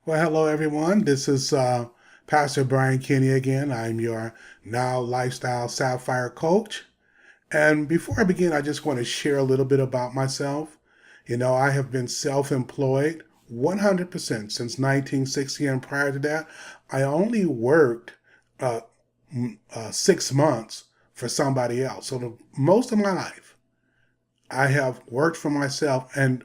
Well, hello everyone. This is Pastor Brian Kinney again. I'm your Now Lifestyle Sapphire Coach. And before I begin, I just want to share a little bit about myself. I have been self-employed 100% since 1960, and prior to that, I only worked uh, 6 months for somebody else. So most of my life, I have worked for myself, and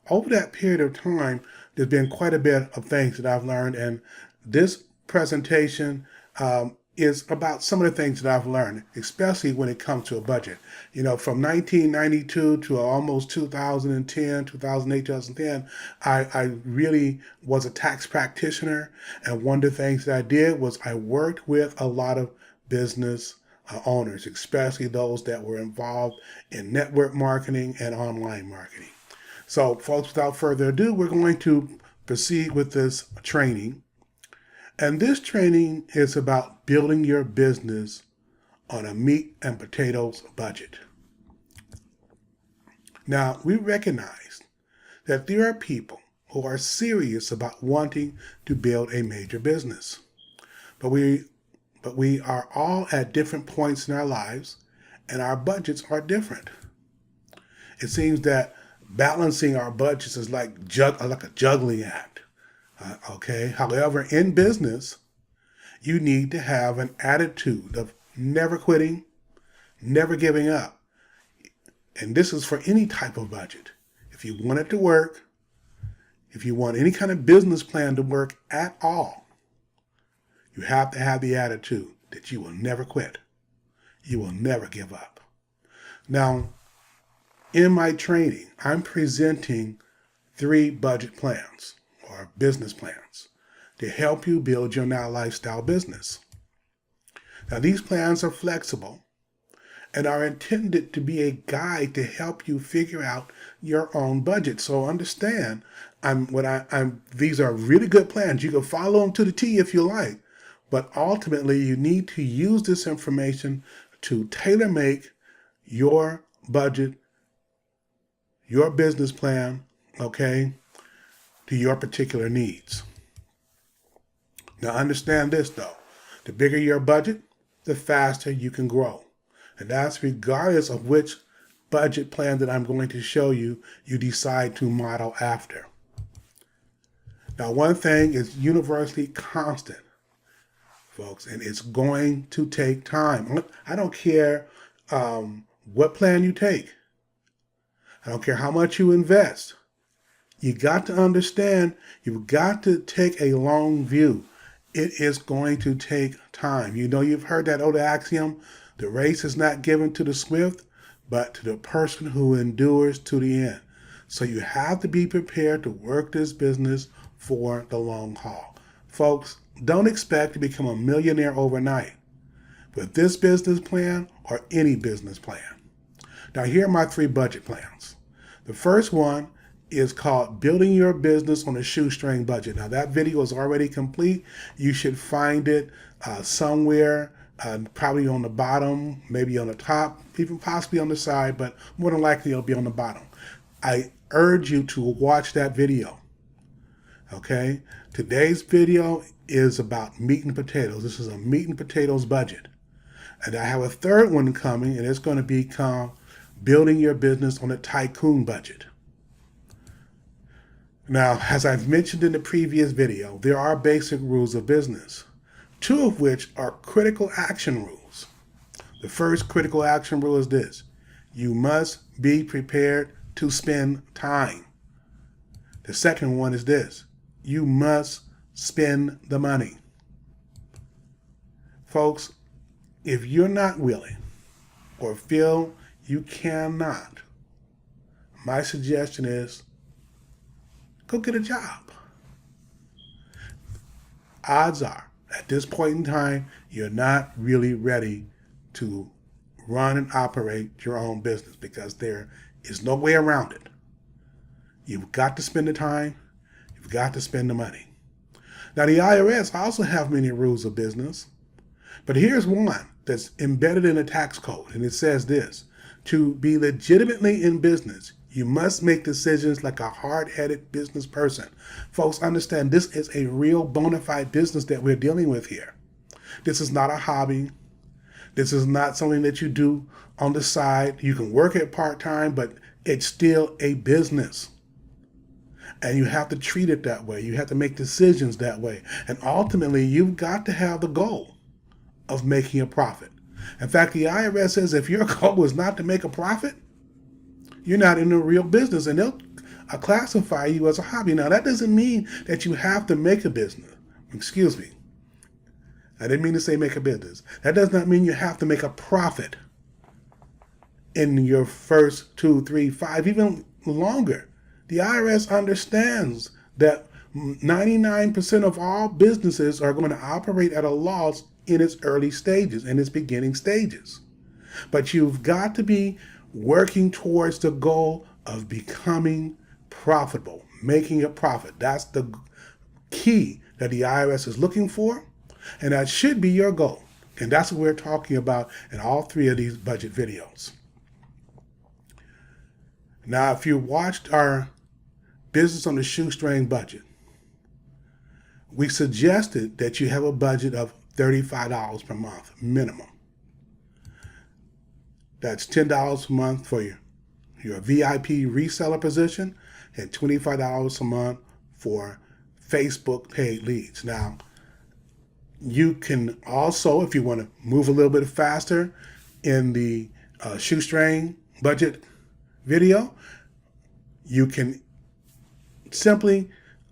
over that period of time, there's been quite a bit of things that I've learned, and this presentation is about some of the things that I've learned, especially when it comes to a budget. From 1992 to almost 2010, 2008, 2010, I really was a tax practitioner, and one of the things that I did was I worked with a lot of business owners, especially those that were involved in network marketing and online marketing. So, folks, without further ado, we're going to proceed with this training. And this training is about building your business on a meat and potatoes budget. Now, we recognize that there are people who are serious about wanting to build a major business. But we are all at different points in our lives, and our budgets are different. It seems that balancing our budgets is like a juggling act. Okay. However, in business, you need to have an attitude of never quitting, never giving up. And this is for any type of budget. If you want it to work, if you want any kind of business plan to work at all, you have to have the attitude that you will never quit. You will never give up. Now, in my training, I'm presenting 3 budget plans or business plans to help you build your Now Lifestyle business. Now, these plans are flexible and are intended to be a guide to help you figure out your own budget. So understand, these are really good plans. You can follow them to the T if you like, but ultimately you need to use this information to tailor make your budget, your business plan, okay, to your particular needs. Now understand this though, the bigger your budget, the faster you can grow. And that's regardless of which budget plan that I'm going to show you, you decide to model after. Now one thing is universally constant, folks, and it's going to take time. I don't care what plan you take. I don't care how much you invest. You got to understand, you've got to take a long view. It is going to take time. You've heard that old axiom, the race is not given to the swift, but to the person who endures to the end. So you have to be prepared to work this business for the long haul. Folks, don't expect to become a millionaire overnight with this business plan or any business plan. Now, here are my 3 budget plans. The first one is called Building Your Business on a Shoestring Budget. Now, that video is already complete. You should find it somewhere, probably on the bottom, maybe on the top, even possibly on the side, but more than likely it'll be on the bottom. I urge you to watch that video. Okay? Today's video is about meat and potatoes. This is a meat and potatoes budget. And I have a third one coming, and it's going to become Building Your Business on a Tycoon Budget. Now, as I've mentioned in the previous video, there are basic rules of business, 2 of which are critical action rules. The first critical action rule is this: you must be prepared to spend time. The second one is this: you must spend the money. Folks, if you're not willing or feel you cannot, my suggestion is go get a job. Odds are, at this point in time, you're not really ready to run and operate your own business because there is no way around it. You've got to spend the time. You've got to spend the money. Now, the IRS also have many rules of business, but here's one that's embedded in a tax code, and it says this: to be legitimately in business, You must make decisions like a hard-headed business person. Folks, understand this is a real bona fide business that we're dealing with here. This is not a hobby. This is not something that you do on the side. You can work it part-time, but it's still a business. And you have to treat it that way. You have to make decisions that way. And ultimately, you've got to have the goal of making a profit. In fact, the IRS says if your goal is not to make a profit, you're not in a real business, and they'll classify you as a hobby. Now, that doesn't mean that you have to make a business. Excuse me. I didn't mean to say make a business. That does not mean you have to make a profit in your first 2, 3, 5, even longer. The IRS understands that 99% of all businesses are going to operate at a loss in its early stages, in its beginning stages. But you've got to be working towards the goal of becoming profitable, making a profit. That's the key that the IRS is looking for, and that should be your goal. And that's what we're talking about in all 3 of these budget videos. Now, if you watched our Business on the Shoestring budget, we suggested that you have a budget of $35 per month minimum. That's $10 a month for your VIP reseller position and $25 a month for Facebook paid leads. Now, you can also, if you want to move a little bit faster in the shoestring budget video, you can simply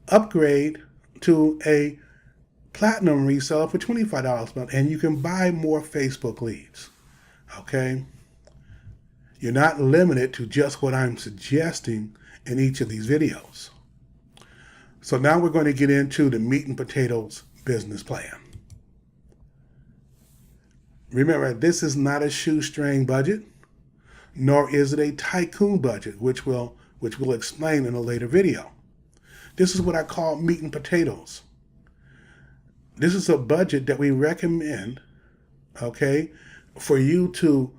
upgrade to a platinum reseller for $25 a month, and you can buy more Facebook leads. Okay? You're not limited to just what I'm suggesting in each of these videos. So now we're going to get into the meat and potatoes business plan. Remember, this is not a shoestring budget, nor is it a tycoon budget, which we'll explain in a later video. This is what I call meat and potatoes. This is a budget that we recommend, okay, for you to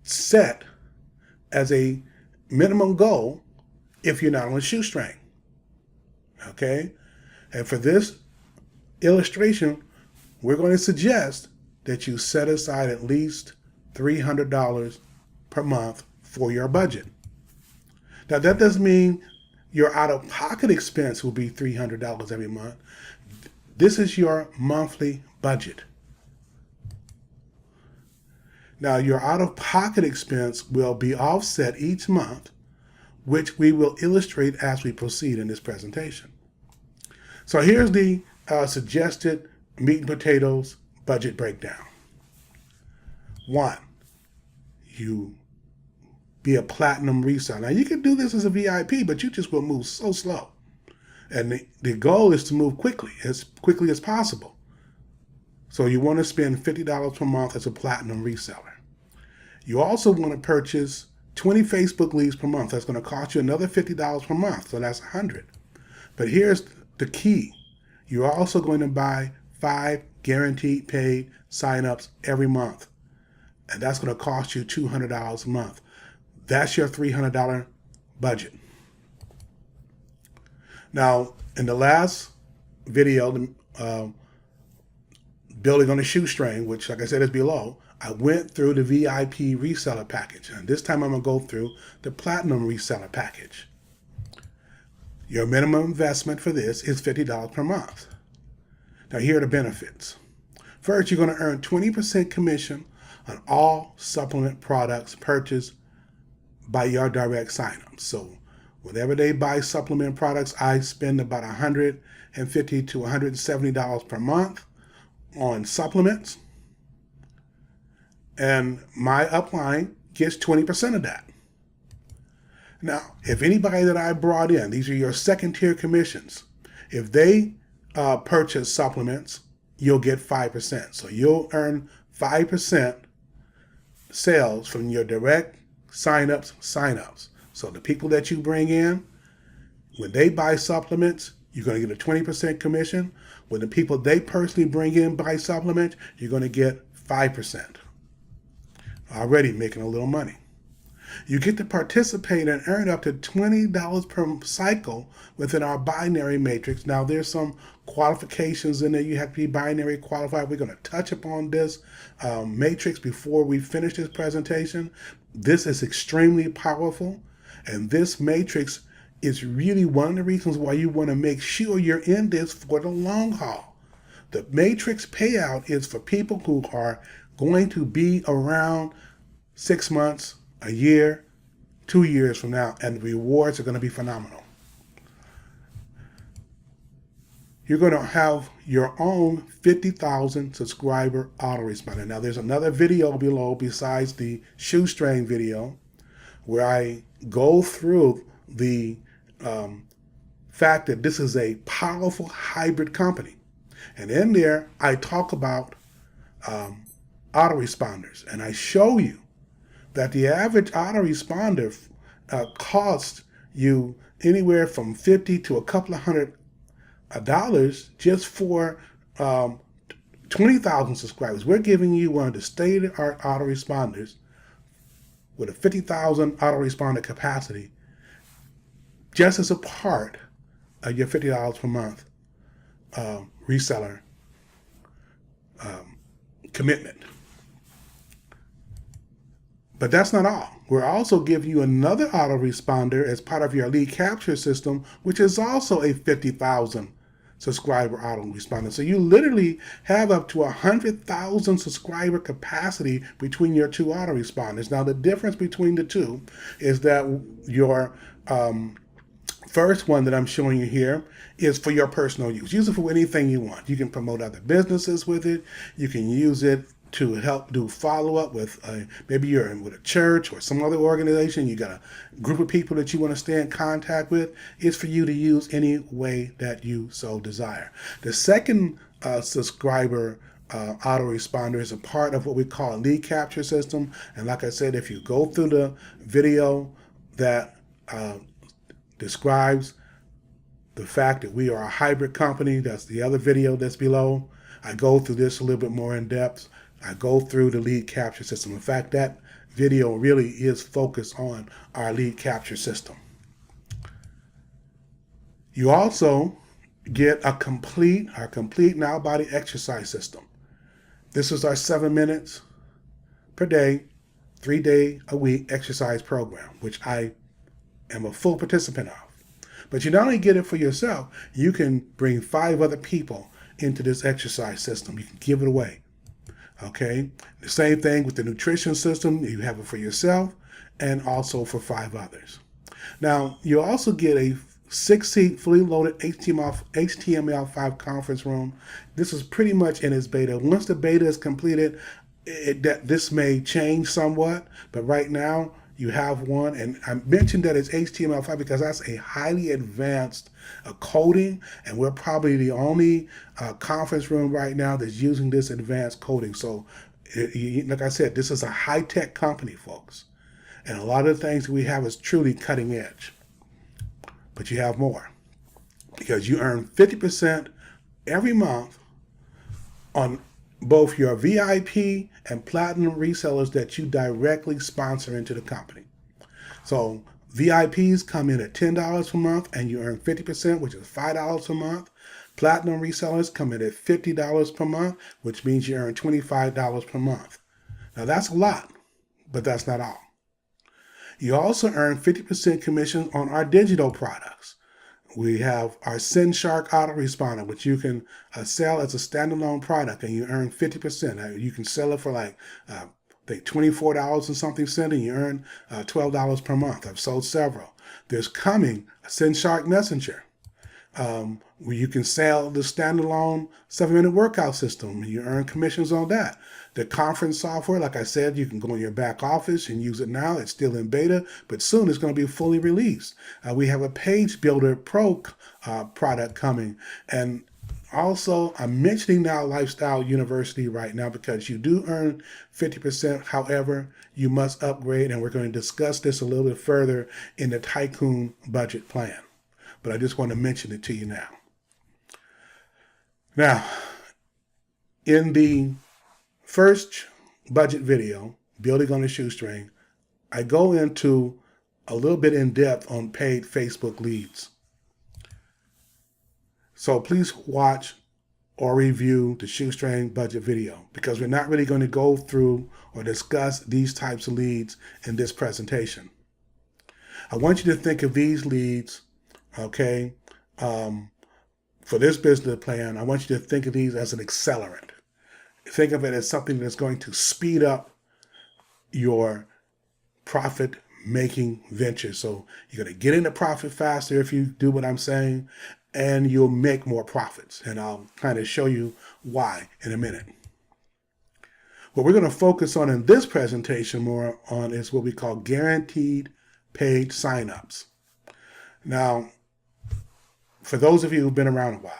set as a minimum goal if you're not on a shoestring, okay? And for this illustration, we're going to suggest that you set aside at least $300 per month for your budget. Now, that doesn't mean your out-of-pocket expense will be $300 every month. This is your monthly budget. Now, your out-of-pocket expense will be offset each month, which we will illustrate as we proceed in this presentation. So here's the suggested meat and potatoes budget breakdown. 1, you be a platinum reseller. Now, you can do this as a VIP, but you just will move so slow. And the goal is to move quickly as possible. So you want to spend $50 per month as a platinum reseller. You also want to purchase 20 Facebook leads per month. That's going to cost you another $50 per month, so that's $100. But here's the key. You're also going to buy 5 guaranteed paid signups every month, and that's going to cost you $200 a month. That's your $300 budget. Now, in the last video, building on a shoestring, which, like I said, is below, I went through the VIP reseller package. And this time I'm going to go through the platinum reseller package. Your minimum investment for this is $50 per month. Now, here are the benefits. First, you're going to earn 20% commission on all supplement products purchased by your direct sign-ups. So whenever they buy supplement products, I spend about $150 to $170 per month on supplements. And my upline gets 20% of that. Now, if anybody that I brought in, these are your second-tier commissions, if they purchase supplements, you'll get 5%. So you'll earn 5% sales from your direct signups. So the people that you bring in, when they buy supplements, you're going to get a 20% commission. When the people they personally bring in buy supplements, you're going to get 5%. Already making a little money. You get to participate and earn up to $20 per cycle within our binary matrix. Now, there's some qualifications in there. You have to be binary qualified. We're going to touch upon this matrix before we finish this presentation. This is extremely powerful, and this matrix is really one of the reasons why you want to make sure you're in this for the long haul. The matrix payout is for people who are going to be around 6 months, a year, 2 years from now, and the rewards are going to be phenomenal. You're going to have your own 50,000 subscriber autoresponder. Now, there's another video below besides the shoestring video where I go through the fact that this is a powerful hybrid company. And in there, I talk about autoresponders, and I show you that the average autoresponder costs you anywhere from $50 to a couple of $100 just for 20,000 subscribers. We're giving you one of the state-of-the-art autoresponders with a 50,000 autoresponder capacity just as a part of your $50 per month reseller commitment. But that's not all. We're also giving you another autoresponder as part of your lead capture system, which is also a 50,000 subscriber autoresponder. So you literally have up to 100,000 subscriber capacity between your two autoresponders. Now, the difference between the two is that your first one that I'm showing you here is for your personal use. Use it for anything you want. You can promote other businesses with it. You can use it to help do follow-up with maybe you're with a church or some other organization. You got a group of people that you want to stay in contact with. It's for you to use any way that you so desire. The second subscriber autoresponder is a part of what we call a lead capture system. And like I said, if you go through the video that describes the fact that we are a hybrid company, that's the other video that's below. I go through this a little bit more in depth. I go through the lead capture system. In fact, that video really is focused on our lead capture system. You also get our complete Now Body exercise system. This is our 7 minutes per day, 3 day a week exercise program, which I am a full participant of. But you not only get it for yourself, you can bring 5 other people into this exercise system. You can give it away. Okay, the same thing with the nutrition system. You have it for yourself and also for 5 others. Now, you also get a 6-seat fully loaded HTML5 conference room. This is pretty much in its beta. Once the beta is completed, this may change somewhat, but right now you have one. And I mentioned that it's HTML5 because that's a highly advanced coding, and we're probably the only conference room right now that's using this advanced coding. So like I said, this is a high-tech company, folks. And a lot of the things that we have is truly cutting edge. But you have more, because you earn 50% every month on both your VIP and platinum resellers that you directly sponsor into the company. So VIPs come in at $10 per month and you earn 50%, which is $5 a month. Platinum resellers come in at $50 per month, which means you earn $25 per month. Now that's a lot, but that's not all. You also earn 50% commission on our digital products. We have our SendShark autoresponder, which you can sell as a standalone product, and you earn 50%. You can sell it for like, I think $24 and something cent, and you earn $12 per month. I've sold several. There's coming a SendShark Messenger, where you can sell the standalone 7-minute workout system, and you earn commissions on that. The conference software, like I said, you can go in your back office and use it now. It's still in beta, but soon it's going to be fully released. We have a Page Builder Pro product coming. And also, I'm mentioning NowLifeStyle University right now because you do earn 50%. However, you must upgrade, and we're going to discuss this a little bit further in the Tycoon budget plan. But I just want to mention it to you now. Now, in the first budget video, Building on a Shoestring, I go into a little bit in depth on paid Facebook leads. So please watch or review the shoestring budget video, because we're not really going to go through or discuss these types of leads in this presentation. I want you to think of these leads, okay, for this business plan. I want you to think of these as an accelerant. Think of it as something that's going to speed up your profit making venture. So you're going to get into profit faster if you do what I'm saying, and you'll make more profits. And I'll kind of show you why in a minute. What we're going to focus on in this presentation more on is what we call guaranteed paid signups. Now, for those of you who've been around a while,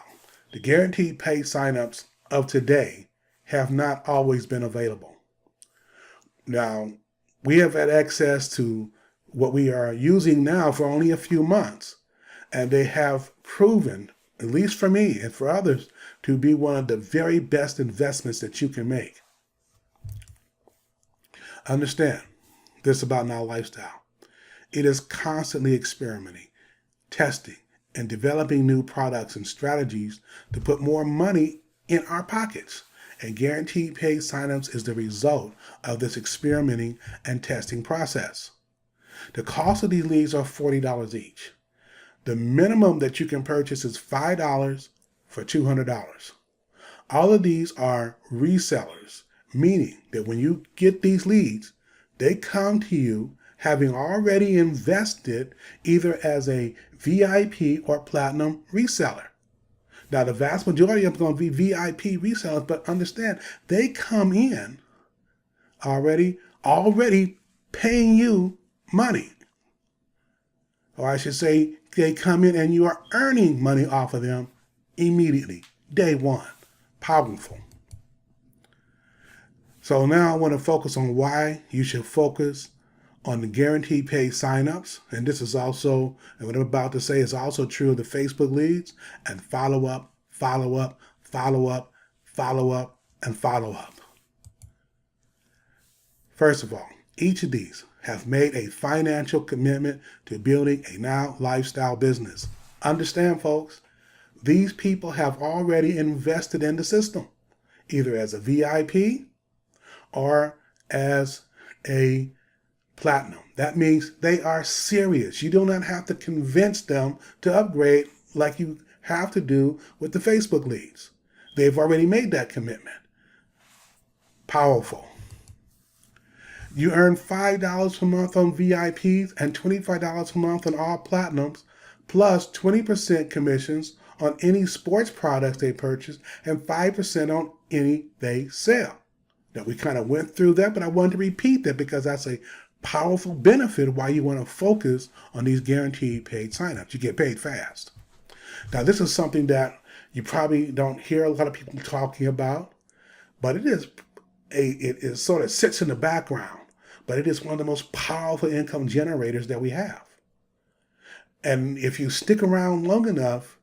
the guaranteed paid signups of today have not always been available. Now, we have had access to what we are using now for only a few months, and they have proven, at least for me and for others, to be one of the very best investments that you can make. Understand this about NowLifeStyle. It is constantly experimenting, testing, and developing new products and strategies to put more money in our pockets. And guaranteed paid signups is the result of this experimenting and testing process. The cost of these leads are $40 each. The minimum that you can purchase is $5 for $200. All of these are resellers, meaning that when you get these leads, they come to you having already invested either as a VIP or platinum reseller. Now, the vast majority of them are going to be VIP resellers, but understand they come in already paying you money. Or I should say, they come in and you are earning money off of them immediately, day one. Powerful. So now I want to focus on why you should focus on the guaranteed paid signups. And this is also, and what I'm about to say is also true of the Facebook leads and follow up, follow up, follow up, follow up, and follow up. First of all, each of these have made a financial commitment to building a NowLifeStyle business. Understand, folks, these people have already invested in the system, either as a VIP or as a platinum. That means they are serious. You do not have to convince them to upgrade like you have to do with the Facebook leads. They've already made that commitment. Powerful. You earn $5 per month on VIPs and $25 per month on all platinums, plus 20% commissions on any sports products they purchase and 5% on any they sell. Now, we kind of went through that, but I wanted to repeat that because that's a powerful benefit why you want to focus on these guaranteed paid signups. You get paid fast. Now, this is something that you probably don't hear a lot of people talking about, but it sort of sits in the background, but it is one of the most powerful income generators that we have. And if you stick around long enough,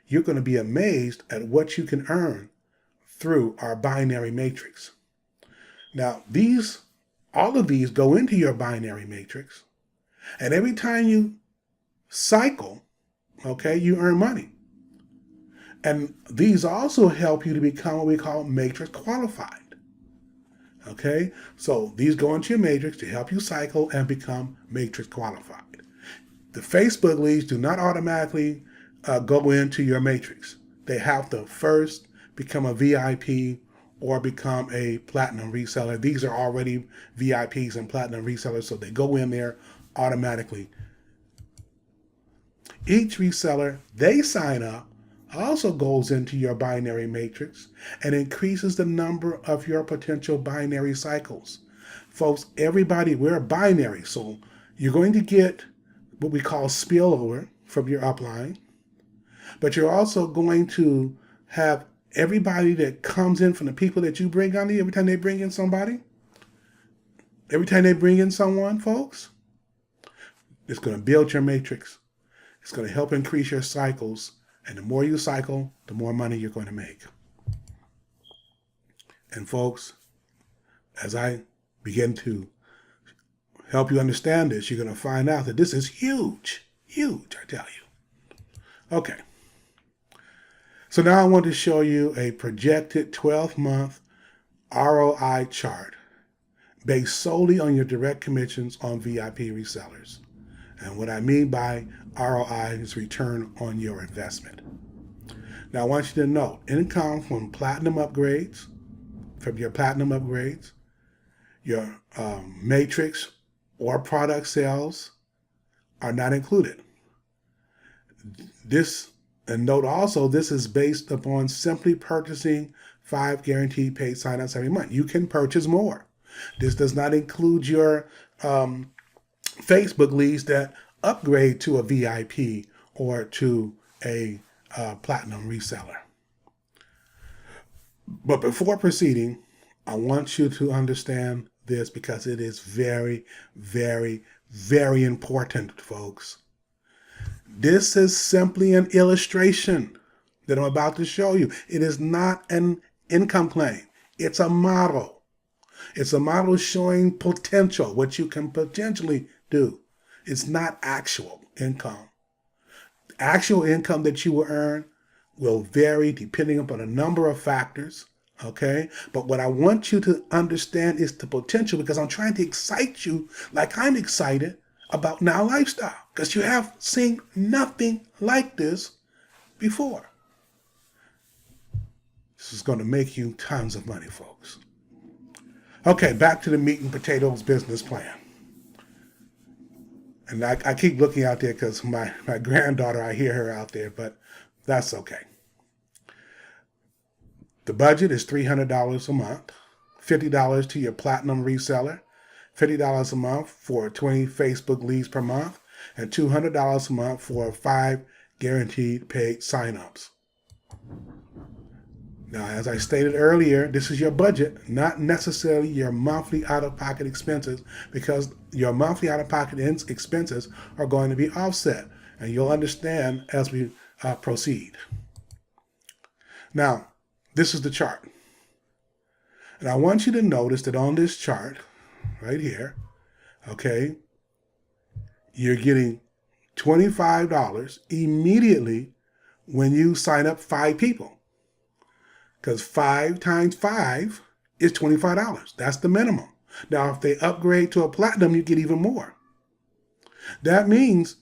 you're going to be amazed at what you can earn through our binary matrix. Now, all of these go into your binary matrix, and every time you cycle, okay, you earn money. And these also help you to become what we call matrix qualified. Okay, so these go into your matrix to help you cycle and become matrix qualified. The Facebook leads do not automatically go into your matrix. They have to first become a VIP or become a platinum reseller. These are already VIPs and platinum resellers, so they go in there automatically. Each reseller they sign up also goes into your binary matrix and increases the number of your potential binary cycles. Folks, we're binary, so you're going to get what we call spillover from your upline, but you're also going to have everybody that comes in from the people that you bring on, every time they bring in somebody, every time they bring in someone, folks, it's going to build your matrix. It's going to help increase your cycles. And the more you cycle, the more money you're going to make. And folks, as I begin to help you understand this, you're going to find out that this is huge. Huge, I tell you. Okay. So now I want to show you a projected 12-month ROI chart based solely on your direct commissions on VIP resellers. And what I mean by ROI is return on your investment. Now I want you to note, income from platinum upgrades, your matrix or product sales are not included. And note also, this is based upon simply purchasing 5 guaranteed paid signups every month. You can purchase more. This does not include your Facebook leads that upgrade to a VIP or to a platinum reseller. But before proceeding, I want you to understand this because it is very, very, very important, folks. This is simply an illustration that I'm about to show you. It is not an income claim. It's a model. It's a model showing potential, what you can potentially do. It's not actual income. Actual income that you will earn will vary depending upon a number of factors, okay? But what I want you to understand is the potential, because I'm trying to excite you like I'm excited about Now Lifestyle, because you have seen nothing like this before. This is going to make you tons of money, folks. Okay, back to the meat and potatoes business plan. And I keep looking out there because my granddaughter, I hear her out there, but that's okay. The budget is $300 a month, $50 to your platinum reseller, $50 a month for 20 Facebook leads per month, and $200 a month for 5 guaranteed paid signups. Now, as I stated earlier, this is your budget, not necessarily your monthly out-of-pocket expenses, because your monthly out-of-pocket expenses are going to be offset, and you'll understand as we proceed. Now, this is the chart. And I want you to notice that on this chart, right here, okay, you're getting $25 immediately when you sign up 5 people. Because 5 times 5 is $25. That's the minimum. Now, if they upgrade to a platinum, you get even more. That means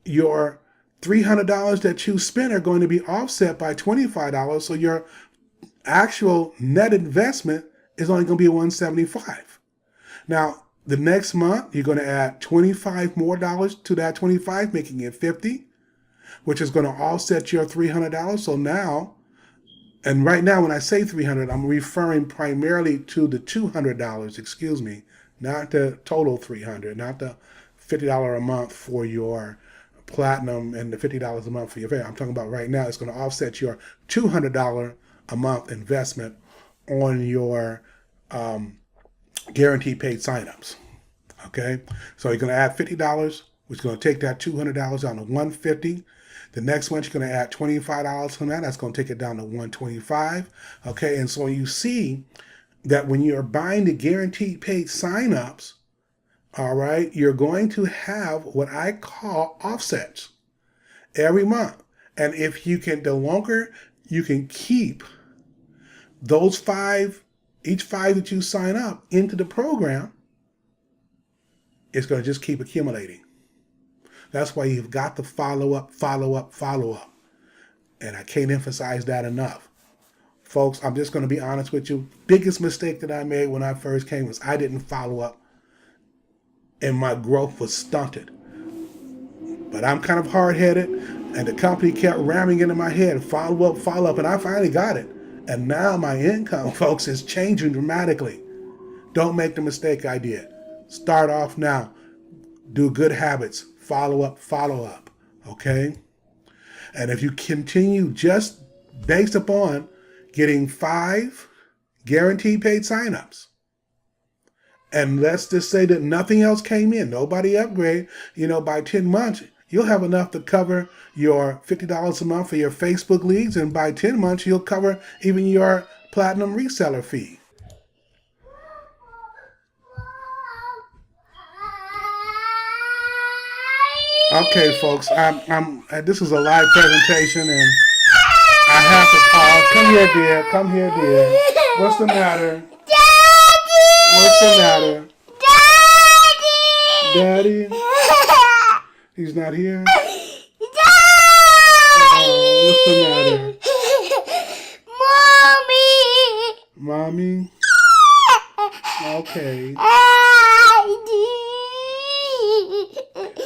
your $300 that you spent are going to be offset by $25. So your actual net investment is only going to be $175. Now, the next month, you're going to add $25 more to that 25, making it $50, which is going to offset your $300. So now, and right now, when I say $300, I'm referring primarily to the $200, excuse me, not the total $300, not the $50 a month for your platinum and the $50 a month for your fair. I'm talking about right now, it's going to offset your $200 a month investment on your guaranteed paid signups. Okay, so you're going to add $50, which is going to take that $200 down to $150. The next one, you're going to add $25 from that. That's going to take it down to $125. Okay, and so you see that when you're buying the guaranteed paid signups, all right, you're going to have what I call offsets every month. And if you can, the longer you can keep those 5, each 5 that you sign up into the program, it's going to just keep accumulating. That's why you've got to follow up. And I can't emphasize that enough. Folks, I'm just going to be honest with you. Biggest mistake that I made when I first came was I didn't follow up. And my growth was stunted. But I'm kind of hard-headed. And the company kept ramming into my head, follow up. And I finally got it. And now my income, folks, is changing dramatically. Don't make the mistake I did. Start off now. Do good habits. Follow up, okay? And if you continue just based upon getting 5 guaranteed paid signups, and let's just say that nothing else came in, nobody upgrade, by 10 months, you'll have enough to cover your $50 a month for your Facebook leads, and by 10 months, you'll cover even your platinum reseller fee. Okay, folks, this is a live presentation, and I have to pause. Come here, dear. Come here, dear. What's the matter? Daddy! What's the matter? Daddy! Daddy? He's not here? Oh, what's the matter? Daddy! Mommy! Mommy? Okay. Daddy!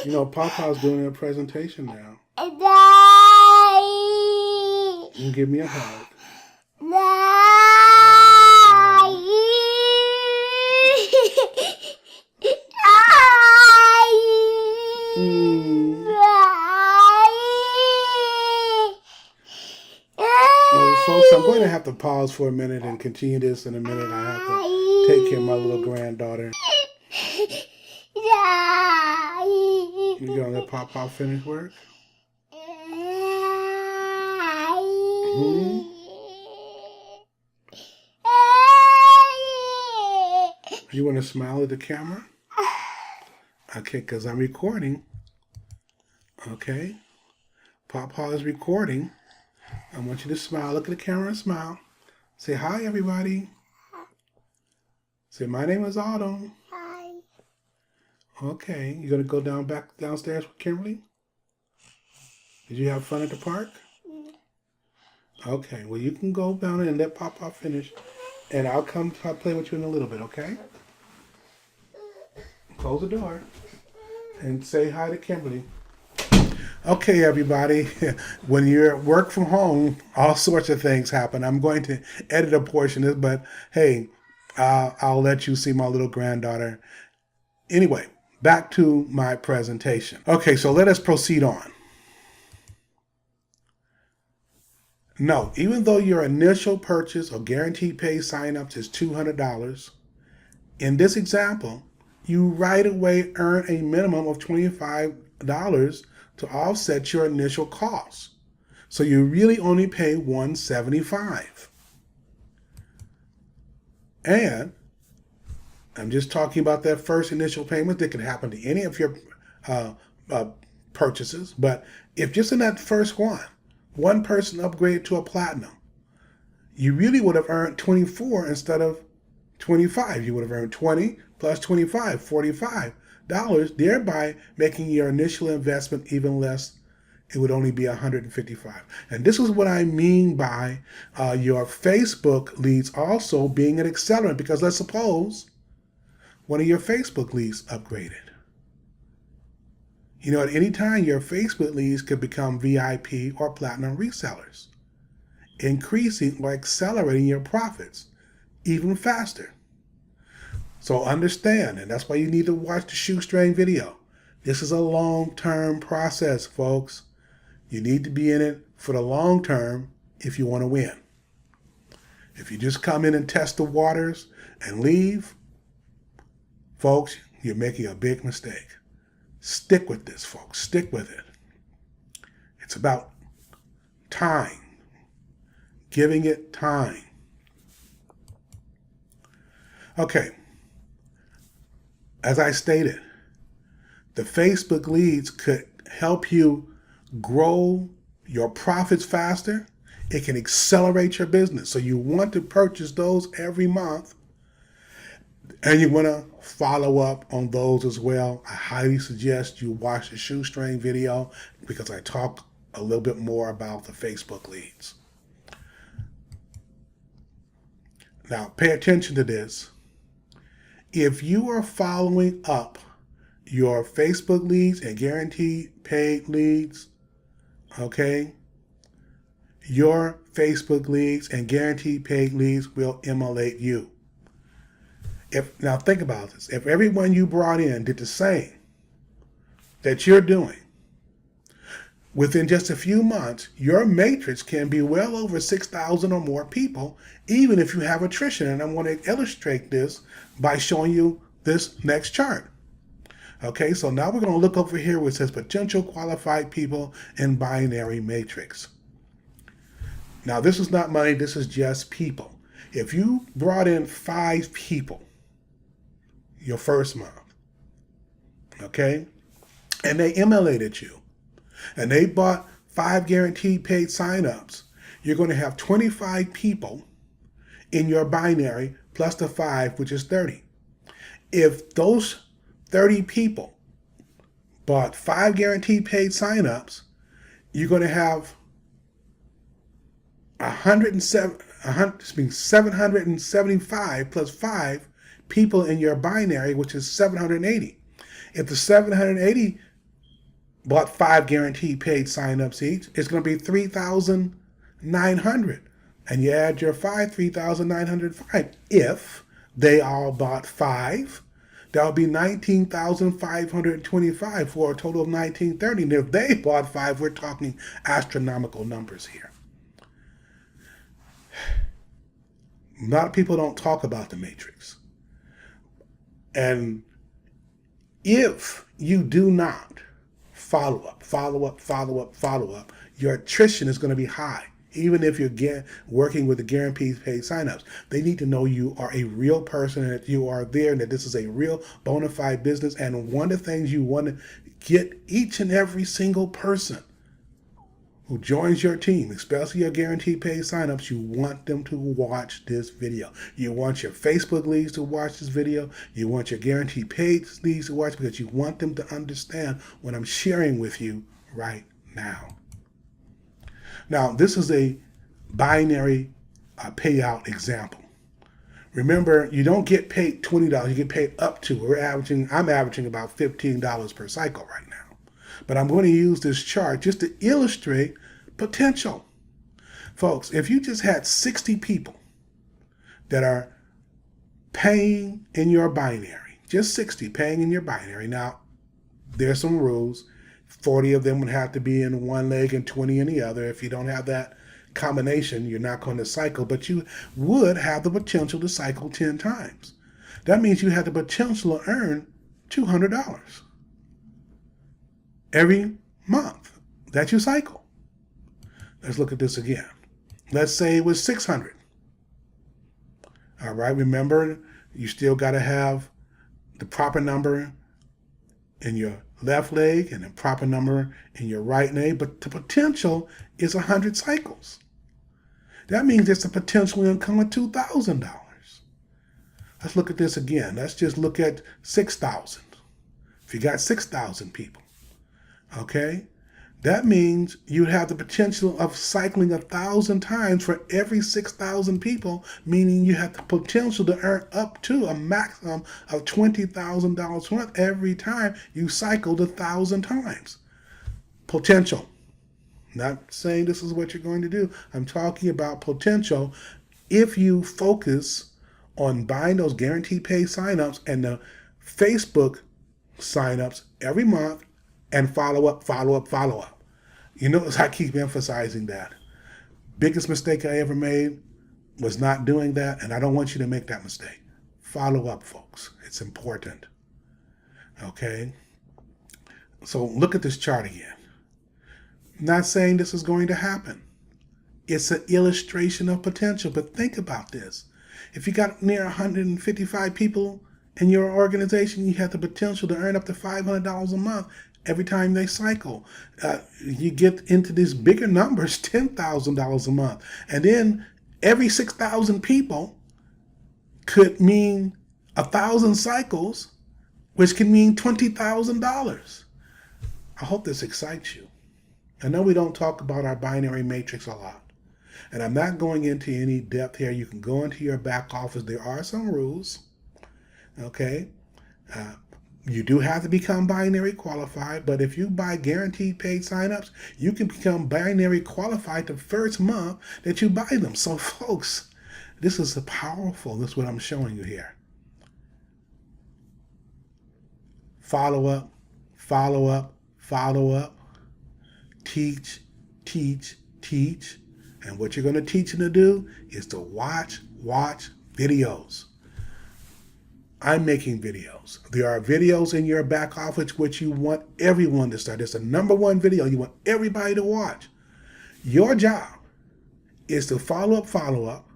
You know, Papa's doing a presentation now. Daddy! You can give me a hug. Mm. Well, folks, I'm going to have to pause for a minute and continue this in a minute. I have to take care of my little granddaughter. You gonna let Papa finish work? Hmm? You want to smile at the camera? Okay, because I'm recording. Okay. Papa is recording. I want you to smile. Look at the camera and smile. Say hi, everybody. Say, my name is Autumn. Hi. Okay. You going to go back downstairs with Kimberly? Did you have fun at the park? Okay. Well, you can go down and let Papa finish. And I'll come play with you in a little bit, okay? Close the door. And say hi to Kimberly. Okay, everybody. When you're work from home, all sorts of things happen. I'm going to edit a portion of this, but hey, I'll let you see my little granddaughter. Anyway, back to my presentation. Okay, so let us proceed on. No, even though your initial purchase or guaranteed pay signups is $200, in this example, you right away earn a minimum of $25 to offset your initial costs. So you really only pay $175. And I'm just talking about that first initial payment that could happen to any of your purchases. But if just in that first one person upgraded to a platinum, you really would have earned 24 instead of 25. You would have earned 20 plus 25, $45, thereby making your initial investment even less. It would only be $155. And this is what I mean by your Facebook leads also being an accelerant, because let's suppose one of your Facebook leads upgraded. You know, at any time, your Facebook leads could become VIP or platinum resellers, increasing or accelerating your profits even faster. So understand, and that's why you need to watch the shoestring video. This is a long-term process, folks. You need to be in it for the long term if you want to win. If you just come in and test the waters and leave, folks, you're making a big mistake. Stick with this, folks. Stick with it. It's about time. Giving it time. Okay. As I stated, the Facebook leads could help you grow your profits faster. It can accelerate your business. So you want to purchase those every month, and you want to follow up on those as well. I highly suggest you watch the shoestring video because I talk a little bit more about the Facebook leads. Now, pay attention to this. If you are following up your Facebook leads and guaranteed paid leads, okay, your Facebook leads and guaranteed paid leads will emulate you. Now think about this. If everyone you brought in did the same that you're doing, within just a few months, your matrix can be well over 6,000 or more people, even if you have attrition. And I'm going to illustrate this by showing you this next chart. Okay, so now we're going to look over here where it says potential qualified people in binary matrix. Now, this is not money. This is just people. If you brought in 5 people your first month, okay, and they emulated you, and they bought 5 guaranteed paid signups, you're going to have 25 people in your binary plus the 5, which is 30. If those 30 people bought 5 guaranteed paid signups, you're going to have 775 plus 5 people in your binary, which is 780. If the 780 bought 5 guaranteed paid signups each, it's going to be 3,900. And you add your 5, 3,905. If they all bought 5, that would be 19,525 for a total of 1930. And if they bought 5, we're talking astronomical numbers here. A lot of people don't talk about the matrix. And if you do not follow up, your attrition is going to be high. Even if you're working with the guaranteed paid signups, they need to know you are a real person and that you are there and that this is a real bona fide business. And one of the things you want to get each and every single person who joins your team, especially your guaranteed paid signups, you want them to watch this video. You want your Facebook leads to watch this video. You want your guaranteed paid leads to watch, because you want them to understand what I'm sharing with you right now. Now, this is a binary payout example. Remember, you don't get paid $20. You get paid up to. I'm averaging about $15 per cycle right now. But I'm going to use this chart just to illustrate potential. Folks, if you just had 60 people that are paying in your binary, just 60 paying in your binary. Now, there's some rules. 40 of them would have to be in one leg and 20 in the other. If you don't have that combination, you're not going to cycle, but you would have the potential to cycle 10 times. That means you have the potential to earn $200 every month that you cycle. Let's look at this again. Let's say it was 600. All right, remember, you still got to have the proper number in your left leg and the proper number in your right leg, but the potential is 100 cycles. That means there's a potential income of $2,000. Let's look at this again. Let's just look at 6,000. If you got 6,000 people, okay, that means you have the potential of cycling 1,000 times for every 6,000 people, meaning you have the potential to earn up to a maximum of $20,000 a month every time you cycled 1,000 times. Potential. Not saying this is what you're going to do. I'm talking about potential if you focus on buying those guaranteed paid signups and the Facebook signups every month and follow up. You notice I keep emphasizing that. Biggest mistake I ever made was not doing that, and I don't want you to make that mistake. Follow up, folks. It's important. Okay? So look at this chart again. I'm not saying this is going to happen. It's an illustration of potential, but think about this. If you got near 155 people in your organization, you have the potential to earn up to $500 a month every time they cycle. You get into these bigger numbers, $10,000 a month. And then every 6,000 people could mean 1,000 cycles, which can mean $20,000. I hope this excites you. I know we don't talk about our binary matrix a lot. And I'm not going into any depth here. You can go into your back office. There are some rules. Okay? You do have to become binary qualified, but if you buy guaranteed paid signups, you can become binary qualified the first month that you buy them. So folks, this is powerful. This is what I'm showing you here. Follow up. Teach. And what you're going to teach them to do is to watch videos. I'm making videos. There are videos in your back office which you want everyone to start. It's the number one video you want everybody to watch. Your job is to follow up,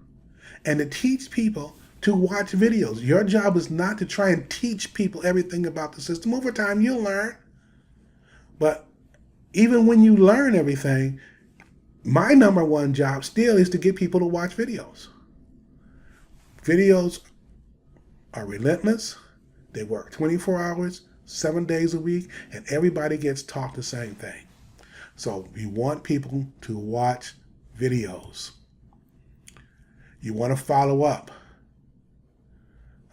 and to teach people to watch videos. Your job is not to try and teach people everything about the system. Over time, you'll learn. But even when you learn everything, my number one job still is to get people to watch videos. Videos are relentless. They work 24 hours, 7 days a week, and everybody gets taught the same thing. So we want people to watch videos. You want to follow up.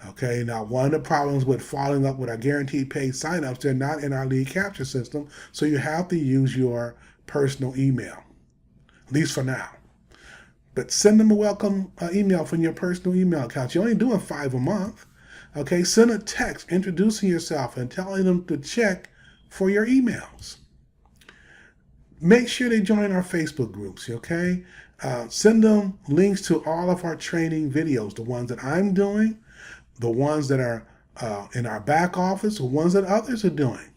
Okay, now one of the problems with following up with our guaranteed paid signups, they're not in our lead capture system, so you have to use your personal email, at least for now. But send them a welcome email from your personal email account. You're only doing 5 a month. Okay, send a text introducing yourself and telling them to check for your emails. Make sure they join our Facebook groups, okay? Send them links to all of our training videos, the ones that I'm doing, the ones that are in our back office, the ones that others are doing.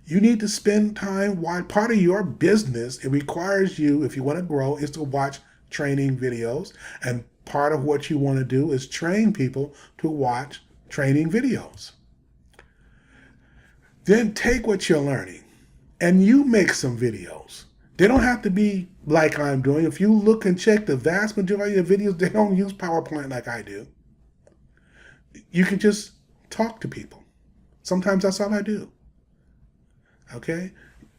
You need to spend time. Why? Part of your business, it requires you, if you want to grow, is to watch training videos. And part of what you want to do is train people to watch training videos. Then take what you're learning and you make some videos. They don't have to be like I'm doing. If you look and check the vast majority of videos, they don't use PowerPoint like I do. You can just talk to people. Sometimes that's all I do. Okay?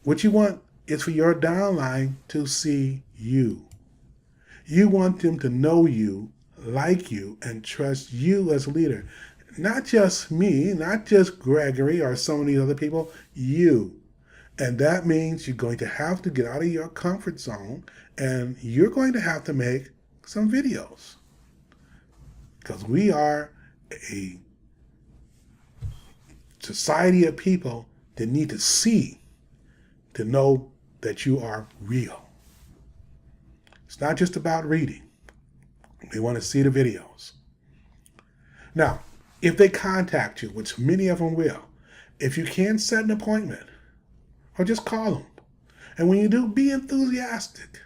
What you want is for your downline to see you. You want them to know you, like you, and trust you as a leader. Not just me, not just Gregory or some of these other people, you. And that means you're going to have to get out of your comfort zone and you're going to have to make some videos. Because we are a society of people that need to see to know that you are real. It's not just about reading. We want to see the videos. Now, if they contact you, which many of them will, if you can set an appointment or just call them. And when you do, be enthusiastic.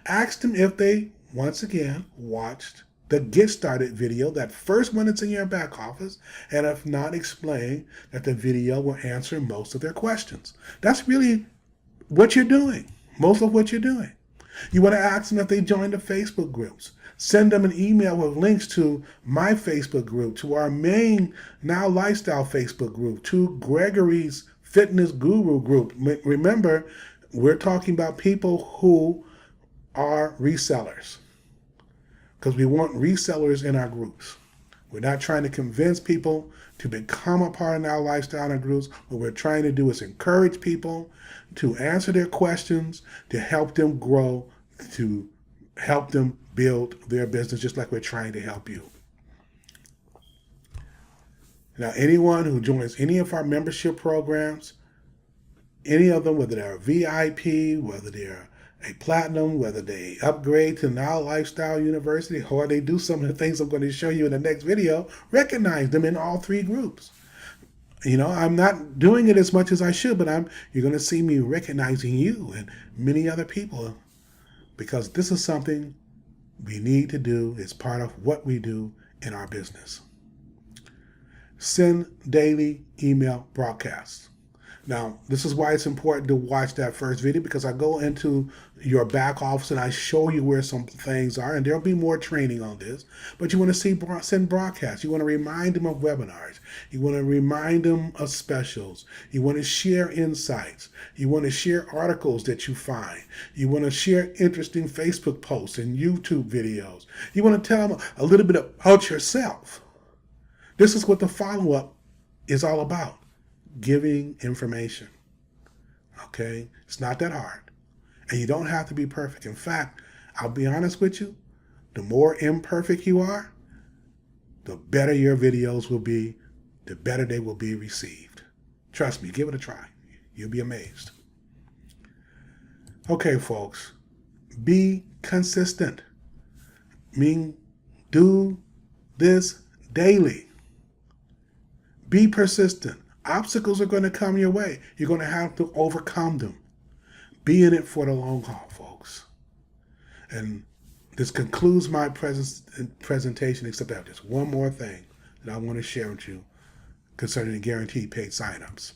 Ask them if they, once again, watched the Get Started video, that first one that's in your back office, and if not, explain that the video will answer most of their questions. That's really what you're doing, most of what you're doing. You want to ask them if they joined the Facebook groups. Send them an email with links to my Facebook group, to our main Now Lifestyle Facebook group, to Gregory's Fitness Guru group. Remember, we're talking about people who are resellers, because we want resellers in our groups. We're not trying to convince people to become a part of Now Lifestyle in our groups. What we're trying to do is encourage people to answer their questions, to help them grow, to help them build their business, just like we're trying to help you. Now, anyone who joins any of our membership programs, any of them, whether they're a VIP, whether they're a platinum, whether they upgrade to Now Lifestyle University, or they do some of the things I'm going to show you in the next video, recognize them in all 3 groups. You know, I'm not doing it as much as I should, but you're going to see me recognizing you and many other people, because this is something we need to do. It's part of what we do in our business. Send daily email broadcasts. Now, this is why it's important to watch that first video, because I go into your back office and I show you where some things are, and there'll be more training on this. But you want to send broadcasts. You want to remind them of webinars. You want to remind them of specials. You want to share insights. You want to share articles that you find. You want to share interesting Facebook posts and YouTube videos. You want to tell them a little bit about yourself. This is what the follow-up is all about. Giving information. Okay? It's not that hard. And you don't have to be perfect. In fact, I'll be honest with you, the more imperfect you are, the better your videos will be, the better they will be received. Trust me, give it a try. You'll be amazed. Okay, folks, be consistent. Do this daily. Be persistent. Obstacles are going to come your way. You're going to have to overcome them. Be in it for the long haul, folks. And this concludes my presentation, except I have just one more thing that I want to share with you concerning the guaranteed paid signups.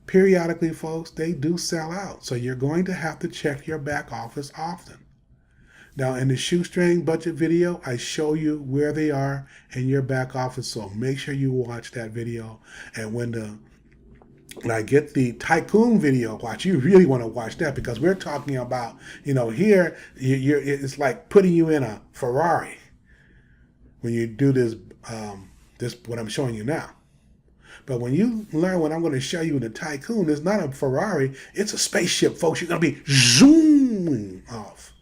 periodically, folks, they do sell out. So you're going to have to check your back office often. Now, in the shoestring budget video, I show you where they are in your back office. So make sure you watch that video. And when I get the tycoon video, watch, you really want to watch that, because we're talking about, here, it's like putting you in a Ferrari when you do this, what I'm showing you now. But when you learn what I'm going to show you in the tycoon, it's not a Ferrari, it's a spaceship, folks. You're going to be zooming off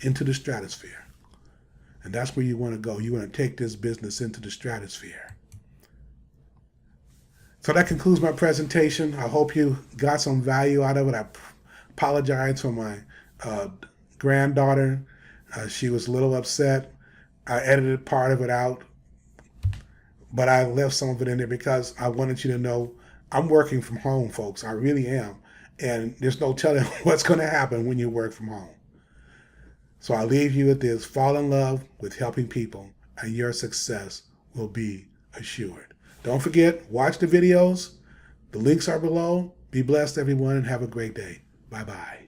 into the stratosphere. And that's where you want to go. You want to take this business into the stratosphere. So that concludes my presentation. I hope you got some value out of it. I apologize for my granddaughter. She was a little upset. I edited part of it out, but I left some of it in there because I wanted you to know I'm working from home, folks. I really am. And there's no telling what's going to happen when you work from home. So I leave you with this: fall in love with helping people, and your success will be assured. Don't forget, watch the videos. The links are below. Be blessed, everyone, and have a great day. Bye-bye.